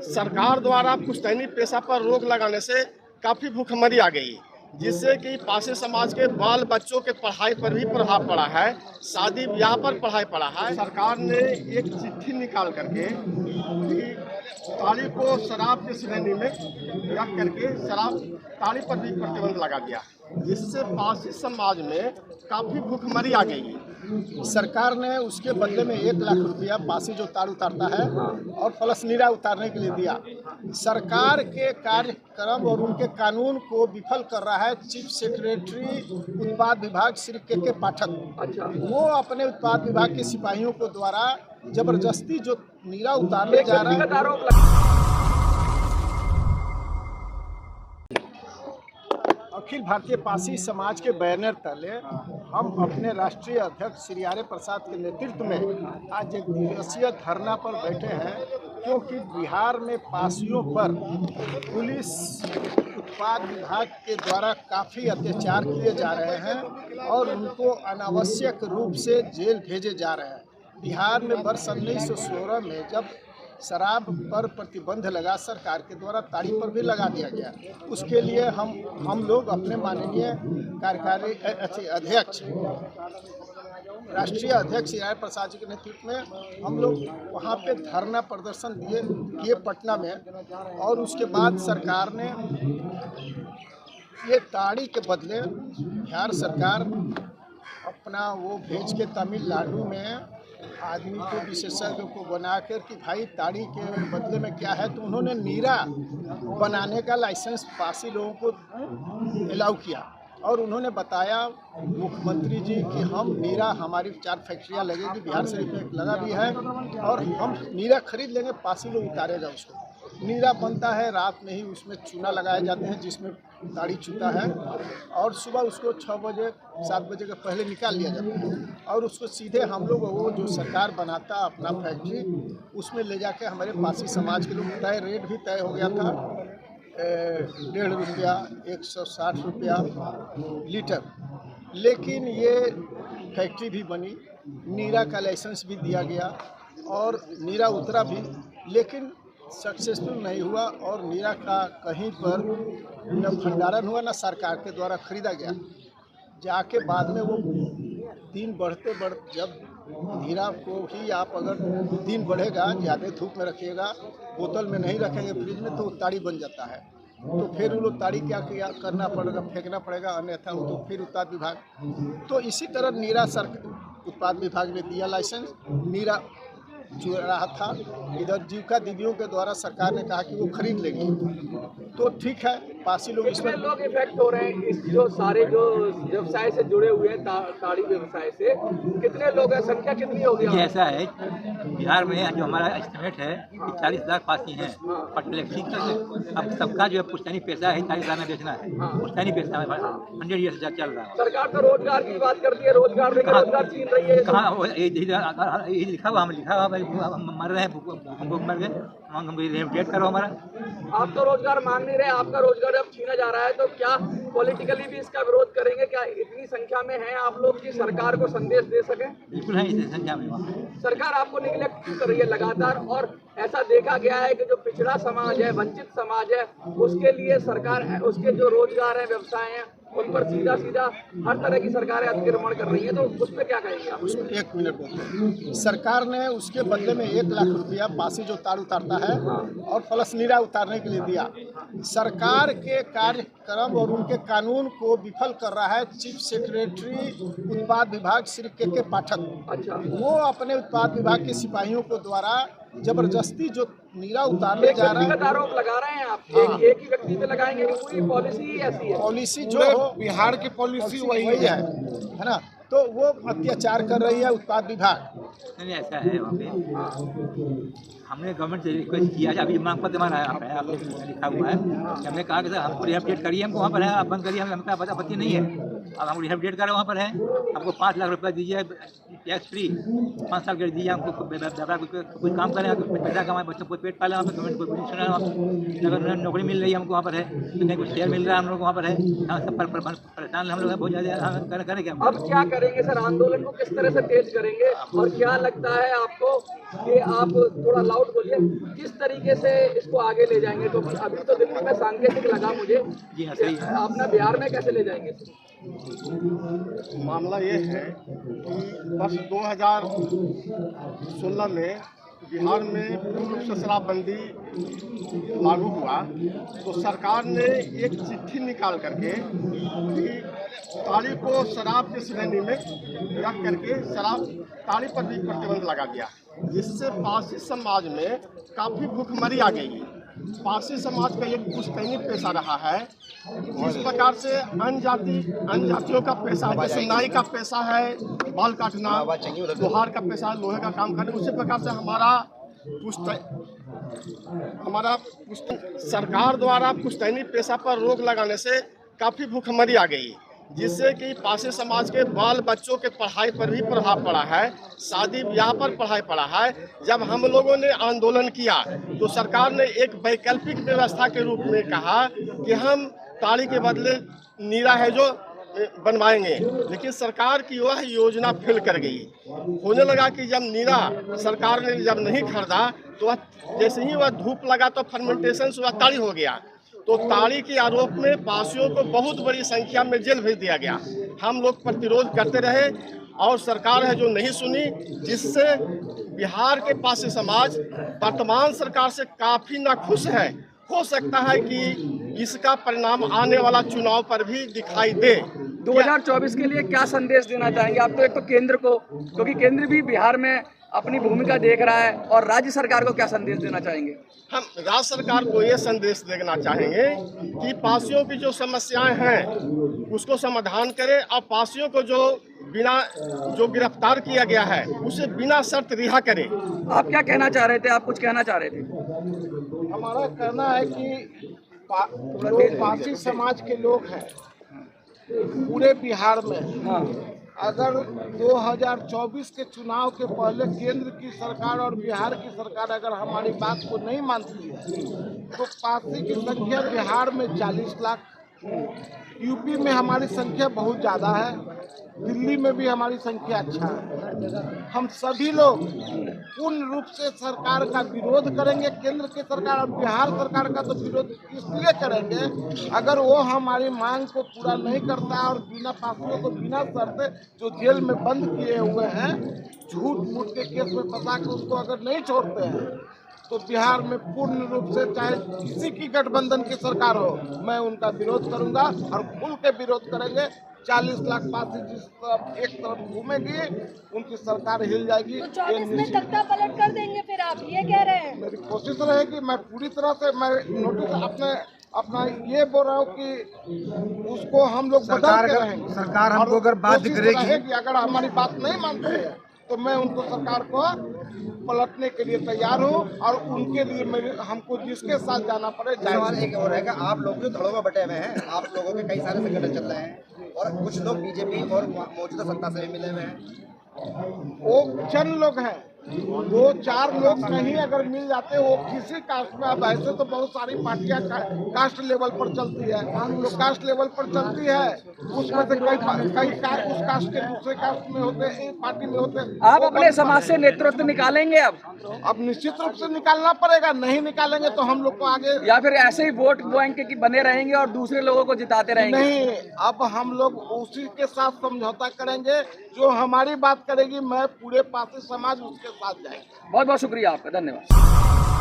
सरकार द्वारा पुश्तैनी पेशा पर रोक लगाने से काफ़ी भूखमरी आ गई, जिससे कि पासी समाज के बाल बच्चों के पढ़ाई पर भी प्रभाव पड़ा है, शादी ब्याह पर पढ़ाई पड़ा है। सरकार ने एक चिट्ठी निकाल करके ताड़ी को शराब की श्रेणी में रख करके शराब ताड़ी पर भी प्रतिबंध लगा दिया, जिससे पासी समाज में काफ़ी भूखमरी आ गई। सरकार ने उसके बदले में 1 लाख रुपया पासी जो ताड़ उतारता है और प्लस नीरा उतारने के लिए दिया। सरकार के कार्यक्रम और उनके कानून को विफल कर रहा है चीफ सेक्रेटरी उत्पाद विभाग श्री के पाठक। वो अपने उत्पाद विभाग के सिपाहियों को द्वारा जबरदस्ती जो नीरा उतारने जा रहा है। अखिल भारतीय पासी समाज के बैनर तले हम अपने राष्ट्रीय अध्यक्ष श्री आर्य प्रसाद के नेतृत्व में आज एक दिवसीय धरना पर बैठे हैं, क्योंकि बिहार में पासियों पर पुलिस उत्पाद विभाग के द्वारा काफ़ी अत्याचार किए जा रहे हैं और उनको अनावश्यक रूप से जेल भेजे जा रहे हैं। बिहार में वर्ष 1916 में जब शराब पर प्रतिबंध लगा, सरकार के द्वारा ताड़ी पर भी लगा दिया गया। उसके लिए हम लोग अपने माननीय कार्यकारी अध्यक्ष राष्ट्रीय अध्यक्ष श्री आर्य प्रसाद जी के नेतृत्व में हम लोग वहाँ पे धरना प्रदर्शन किए पटना में, और उसके बाद सरकार ने ये ताड़ी के बदले बिहार सरकार अपना वो भेज के तमिलनाडु में आदमी को विशेषज्ञ को बनाकर कि भाई ताड़ी के बदले में क्या है, तो उन्होंने नीरा बनाने का लाइसेंस पासी लोगों को अलाउ किया और उन्होंने बताया मुख्यमंत्री जी कि हम नीरा, हमारी 4 फैक्ट्रियां लगेगी, बिहार शरीफ में लगा भी है, और हम नीरा खरीद लेंगे, पासी लोग उतारेगा उसको। नीरा बनता है, रात में ही उसमें चूना लगाए जाते हैं जिसमें ताड़ी चूता है, और सुबह उसको 6 बजे 7 बजे के पहले निकाल लिया जाता है और उसको सीधे हम लोग वो जो सरकार बनाता अपना फैक्ट्री उसमें ले जाके हमारे पासी समाज के लोग तय रेट भी तय हो गया था 1.5 रुपया 160 रुपया लीटर। लेकिन ये फैक्ट्री भी बनी, नीरा का लाइसेंस भी दिया गया और नीरा उतरा भी, लेकिन सक्सेसफुल नहीं हुआ और नीरा का कहीं पर न भंडारण हुआ, न सरकार के द्वारा खरीदा गया। जाके बाद में वो दिन बढ़ते जब नीरा को ही आप अगर दिन बढ़ेगा, ज़्यादा धूप में रखिएगा, बोतल में नहीं रखेंगे फ्रिज में, तो ताड़ी बन जाता है। तो फिर वो लोग ताड़ी क्या करना पड़ेगा, फेंकना पड़ेगा, अन्यथा वो तो फिर उत्पाद विभाग। तो इसी तरह नीरा उत्पाद विभाग ने दिया लाइसेंस, नीरा चुरा रहा था। इधर जीविका दीदियों के द्वारा सरकार ने कहा कि वो खरीद लेंगे, तो ठीक है, पासी लोग इसमें लोग इफेक्ट हो रहे हैं। इस जो सारे जो व्यवसाय से जुड़े हुए हैं, ताड़ी व्यवसाय से कितने लोग हैं, संख्या कितनी होगी? ऐसा है बिहार में जो हमारा एस्टिमेट है कि 40,000 पासी हैं ठीक है। अब सबका जो है पुश्तैनी पेशा है, 40,000 में बेचना है, पुश्तैनी पेशा 100 ईयर से चल रहा है। सरकार तो रोजगार की बात करती है, रोजगार छीन रही है। कहाँ ये लिखा हुआ, हम लिखा हुआ मर रहे हैं, हम लोग मर गए, हम रेट करो हमारा। आप तो रोजगार मांग नहीं रहे, आपका रोजगार अब छीना जा रहा है, तो क्या पॉलिटिकली भी इसका विरोध करेंगे? क्या इतनी संख्या में हैं आप लोग कि सरकार को संदेश दे सकें? बिल्कुल है इस संख्या में। सरकार आपको निगलेक्ट क्यों कर रही है लगातार? और ऐसा देखा गया है कि जो पिछड़ा समाज है, वंचित समाज है, उसके लिए सरकार, उसके जो रोजगार है, व्यवसाय है, उन पर सीधा हर तरह की सरकारें अतिक्रमण कर रही है, तो उस पर क्या कहेंगे आप? 1 मिनट। सरकार ने उसके बदले में 1 लाख रुपया पासी जो ताड़ उतारता है और प्लस नीरा उतारने के लिए दिया। सरकार के कार्यक्रम और उनके कानून को विफल कर रहा है चीफ सेक्रेटरी उत्पाद विभाग श्री के पाठक। वो अपने उत्पाद विभाग के सिपाहियों को द्वारा जबरदस्ती जो नीरा उतारने जा रहा है। आरोप लगा रहे हैं आप? एक ही व्यक्ति पे लगाएंगे कि पूरी पॉलिसी ही ऐसी है? पॉलिसी जो हो, बिहार की पॉलिसी वही है ना, तो वो अत्याचार कर रही है उत्पाद विभाग। नहीं ऐसा है, वहाँ पे हमने गवर्नमेंट से रिक्वेस्ट किया है, अभी मांग पत्र हमारा आप लिखा हुआ है, हमने कहा कि सर हमको रिहेबिलिटेट करिए, हमको वहाँ पर है, आप बंद करिए, हमें आपत्ति नहीं है। अब हम रिहेबिलिटेट कर रहे हैं, वहाँ पर है, हमको 5 लाख रुपया दीजिए, टैक्स फ्री 5 साल कर दिया हमको, कुछ काम करें, पैसा कमाए, बच्चों को पेट पाले, वहाँ पे गवर्नमेंट को सुना, अगर नौकरी मिल रही है हमको वहाँ पर है, तो नहीं कुछ शेयर मिल रहा है हम लोग को वहाँ पर है, सब परेशान हम लोग हैं बहुत ज़्यादा। करें क्या अब क्या करेंगे सर, आंदोलन को किस तरह से तेज करेंगे, और क्या लगता है आपको कि आप थोड़ा लाउड बोलिए, किस तरीके से इसको आगे ले जाएंगे? तो अभी तो दिल्ली में सांकेतिक लगा मुझे, जी हाँ सही है। अपना बिहार में कैसे ले जाएंगे? मामला ये है कि वर्ष 2016 में बिहार में पूर्ण रूप से शराबबंदी लागू हुआ, तो सरकार ने एक चिट्ठी निकाल करके कि ताड़ी को शराब की श्रेणी में रख करके शराब ताड़ी पर भी प्रतिबंध लगा दिया, जिससे पारसी समाज में काफ़ी भूखमरी आ गई। पारसी समाज का एक पुश्तैनी पेशा रहा है, जिस प्रकार से अन्य जातियों का पेशा है, जैसे नाई का पेशा है बाल काटना, लोहार का पेशा है लोहे का काम करना, उसी प्रकार से हमारा सरकार द्वारा पुश्तैनी पेशा पर रोक लगाने से काफ़ी भूखमरी आ गई, जिससे कि पारसी समाज के बाल बच्चों के पढ़ाई पर भी प्रभाव पड़ा है, शादी ब्याह पर पढ़ाई पड़ा है। जब हम लोगों ने आंदोलन किया तो सरकार ने एक वैकल्पिक व्यवस्था के रूप में कहा कि हम ताड़ी के बदले नीरा है जो बनवाएंगे, लेकिन सरकार की वह योजना फेल कर गई। होने लगा कि जब नीरा सरकार ने जब नहीं खरीदा तो वह जैसे ही वह धूप लगा तो फर्मेंटेशन से वह ताड़ी हो गया, तो ताड़ी के आरोप में पासियों को बहुत बड़ी संख्या में जेल भेज दिया गया। हम लोग प्रतिरोध करते रहे और सरकार है जो नहीं सुनी, जिससे बिहार के पासी समाज वर्तमान सरकार से काफ़ी नाखुश है। हो सकता है कि इसका परिणाम आने वाला चुनाव पर भी दिखाई दे। 2024 के लिए क्या संदेश देना चाहेंगे आप? तो एक तो केंद्र को, क्योंकि केंद्र भी बिहार में अपनी भूमिका देख रहा है, और राज्य सरकार को क्या संदेश देना चाहेंगे? हम राज्य सरकार को ये संदेश देना चाहेंगे कि पासियों की जो समस्याएं हैं उसको समाधान करे, और पासियों को जो गिरफ्तार किया गया है उसे बिना शर्त रिहा करे। आप क्या कहना चाह रहे थे? आप कुछ कहना चाह रहे थे? हमारा कहना है कि जो पासी समाज के लोग हैं पूरे बिहार में, अगर 2024 के चुनाव के पहले केंद्र की सरकार और बिहार की सरकार अगर हमारी बात को नहीं मानती है तो पासी की संख्या बिहार में 40 लाख, यूपी में हमारी संख्या बहुत ज़्यादा है, दिल्ली में भी हमारी संख्या अच्छा है। हम सभी लोग पूर्ण रूप से सरकार का विरोध करेंगे, केंद्र की सरकार और बिहार सरकार का तो विरोध इसलिए करेंगे अगर वो हमारी मांग को पूरा नहीं करता और बिना पासियों को बिना शर्त जो जेल में बंद किए हुए हैं झूठ मूठ के केस में फंसा के उसको अगर नहीं छोड़ते हैं तो बिहार में पूर्ण रूप से चाहे किसी की गठबंधन की सरकार हो, मैं उनका विरोध करूंगा और खुल के विरोध करेंगे। 40 लाख पासी जिस तरफ एक तरफ घूमेगी उनकी सरकार हिल जाएगी। तो 24 में तख्ता पलट कर देंगे फिर आप ये कह रहे हैं? मेरी कोशिश रहेगी, मैं पूरी तरह से मैं नोटिस अपना ये बोल रहा हूँ कि उसको हम लोग बदल के रहेंगे। सरकार हमको अगर बाध्य करेगी, अगर हमारी बात नहीं मानती है तो मैं उनको सरकार को पलटने के लिए तैयार हूँ और उनके लिए हमको जिसके साथ जाना पड़े। सवाल एक और है कि आप लोग जो धड़ों में बटे हुए हैं, आप लोगों के कई सारे संगठन चल रहे हैं और कुछ लोग बीजेपी और मौजूदा सत्ता से भी मिले हुए हैं। वो चंद लोग हैं, 2-4 लोग कहीं अगर मिल जाते वो किसी कास्ट में, अब ऐसे तो बहुत सारी पार्टियां कास्ट लेवल पर चलती है, तो कास्ट लेवल पर चलती है उसमें से कई उस कास्ट के दूसरे कास्ट में होते हैं, एक पार्टी में होते हैं। आप अपने समाज से नेतृत्व निकालेंगे अब निश्चित रूप से निकालना पड़ेगा, नहीं निकालेंगे तो हम लोग को आगे, या फिर ऐसे ही वोट बैंक के बने रहेंगे और दूसरे लोगों को जिताते रहेंगे? नहीं, अब हम लोग उसी के साथ समझौता करेंगे, जो हमारी बात करेगी मैं पूरे पासी समाज उसके साथ जाएंगे। बहुत बहुत शुक्रिया आपका, धन्यवाद।